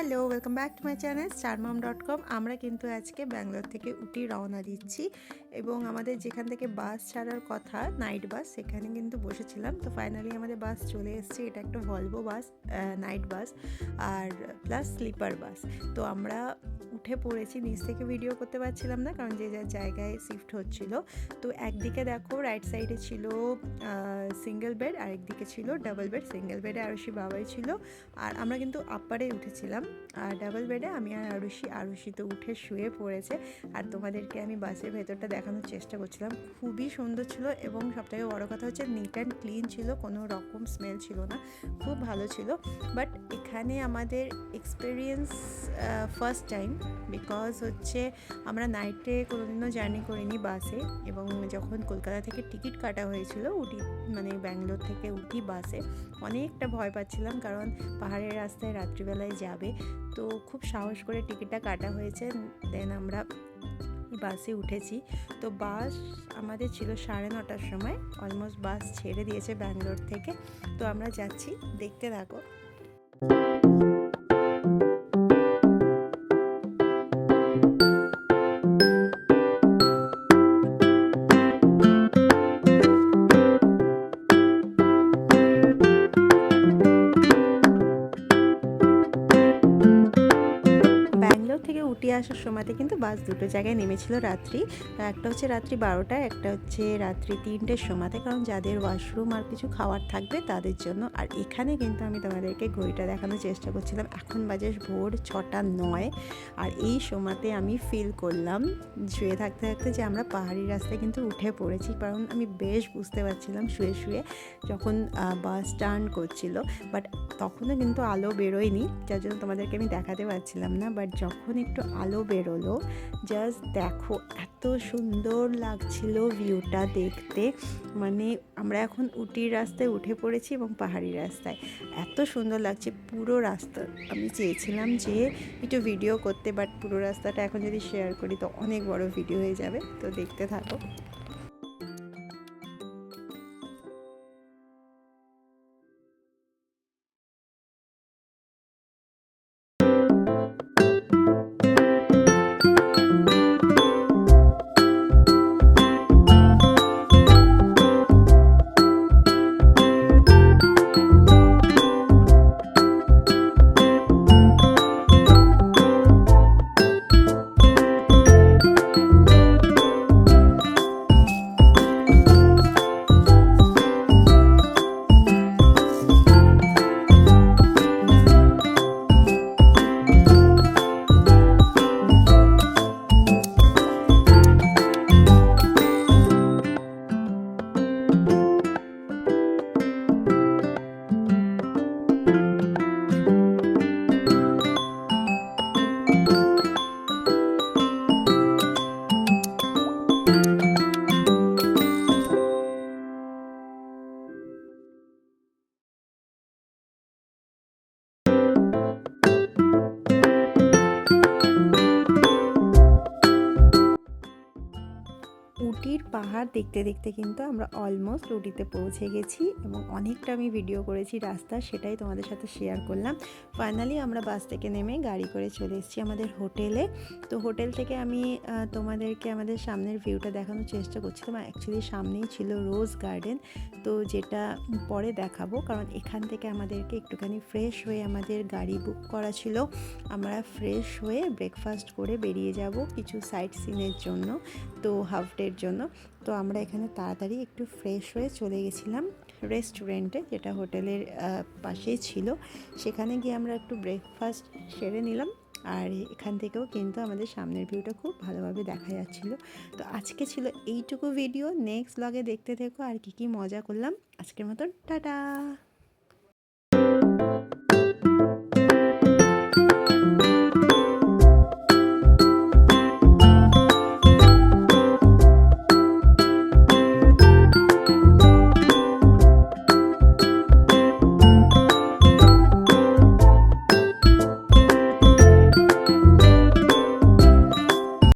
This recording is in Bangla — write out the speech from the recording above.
Hello, welcome back to my channel starmom.com। আমরা কিন্তু আজকে ব্যাঙ্গালোর থেকে উটি রওনা দিচ্ছি এবং আমাদের যেখান থেকে বাস ছাড়ার কথা নাইট বাস, সেখানে কিন্তু বসেছিলাম। তো ফাইনালি আমাদের বাস চলে এসেছে। এটা একটা ভলভো বাস, নাইট বাস আর প্লাস স্লিপার বাস। তো আমরা উঠে পড়েছি। নিচ থেকে ভিডিও করতে পারছিলাম না, কারণ যে যার জায়গায় শিফট হচ্ছিল। তো একদিকে দেখো রাইট সাইডে ছিল সিঙ্গেল বেড, আর একদিকে ছিল ডাবল বেড। সিঙ্গেল বেডে আরুষি বাবাই ছিল, আর আমরা কিন্তু আপারে উঠেছিলাম। আর ডাবল বেডে আমি আর আরুষি তো উঠে শুয়ে পড়েছে। আর তোমাদেরকে আমি বাসের ভেতরটা দেখানোর চেষ্টা করছিলাম। খুবই সুন্দর ছিল এবং সবথেকে বড় কথা হচ্ছে নিট অ্যান্ড ক্লিন ছিল, কোনো রকম স্মেল ছিল না, খুব ভালো ছিল। বাট এখানে আমাদের এক্সপিরিয়েন্স ফার্স্ট টাইম, বিকজ হচ্ছে আমরা নাইটে কোনোদিনও জার্নি করিনি বাসে। এবং যখন কলকাতা থেকে টিকিট কাটা হয়েছিল উটি, মানে ব্যাঙ্গালোর থেকে উটি বাসে, অনেকটা ভয় পাচ্ছিলাম, কারণ পাহাড়ের রাস্তায় রাত্রিবেলায় যাবে। তো খুব সাহস করে টিকিটটা কাটা হয়েছে, দেন আমরা বাসে উঠেছি। তো বাস আমাদের ছিল 9:30টার সময়, অলমোস্ট বাস ছেড়ে দিয়েছে ব্যাঙ্গালোর থেকে। তো আমরা যাচ্ছি, দেখতে থাকো। থেকে উঠে আসার সময়তে কিন্তু বাস দুটো জায়গায় নেমেছিল রাত্রি। একটা হচ্ছে রাত্রি 12টায়, একটা হচ্ছে রাত্রি 3টের সময়তে, কারণ যাদের ওয়াশরুম আর কিছু খাওয়ার থাকবে তাদের জন্য। আর এখানে কিন্তু আমি তোমাদেরকে ঘড়িটা দেখানোর চেষ্টা করছিলাম, এখন বাজে ভোর 6:09। আর এই সময়তে আমি ফিল করলাম শুয়ে থাকতে থাকতে যে আমরা পাহাড়ি রাস্তায় কিন্তু উঠে পড়েছি, কারণ আমি বেশ বুঝতে পারছিলাম শুয়ে শুয়ে যখন বাস টার্ন করছিল। বাট তখনও কিন্তু আলো বেরোয়নি, যার জন্য তোমাদেরকে আমি দেখাতে পারছিলাম না। বাট যখন একটু আলো বেরোলো, জাস্ট দেখো এত সুন্দর লাগছিল ভিউটা দেখতে। মানে আমরা এখন উটির রাস্তায় উঠে পড়েছি এবং পাহাড়ি রাস্তায় এত সুন্দর লাগছে পুরো রাস্তা। আমি চেয়েছিলাম যে একটু ভিডিও করতে, বাট পুরো রাস্তাটা এখন যদি শেয়ার করি তো অনেক বড় ভিডিও হয়ে যাবে। তো দেখতে থাকো। উটির পাহাড় দেখতে দেখতে কিন্তু আমরা অলমোস্ট উটিতে পৌঁছে গেছি এবং অনেকটা আমি ভিডিও করেছি রাস্তা, সেটাই তোমাদের সাথে শেয়ার করলাম। ফাইনালি আমরা বাস থেকে নেমে গাড়ি করে চলে এসেছি আমাদের হোটেলে। তো হোটেল থেকে আমি তোমাদেরকে আমাদের সামনের ভিউটা দেখানোর চেষ্টা করছিলাম। অ্যাকচুয়ালি সামনেই ছিল রোজ গার্ডেন, তো যেটা পরে দেখাবো, কারণ এখান থেকে আমাদেরকে একটুখানি ফ্রেশ হয়ে আমাদের গাড়ি বুক করা ছিল। আমরা ফ্রেশ হয়ে ব্রেকফাস্ট করে বেরিয়ে যাব কিছু সাইট সিনের জন্য, তো হাফ ডের জন্য। তো আমরা এখানে তাড়াতাড়ি একটু ফ্রেশ হয়ে চলে গেছিলাম রেস্টুরেন্টে, যেটা হোটেলের পাশেই ছিল। সেখানে গিয়ে আমরা একটু ব্রেকফাস্ট সেরে নিলাম। আর এখান থেকেও কিন্তু আমাদের সামনের ভিউটা খুব ভালোভাবে দেখা যাচ্ছিলো। তো আজকে ছিল এইটুকু ভিডিও। নেক্সট ব্লগে দেখতে থেকো আর কি মজা করলাম। আজকের মতন টাটা।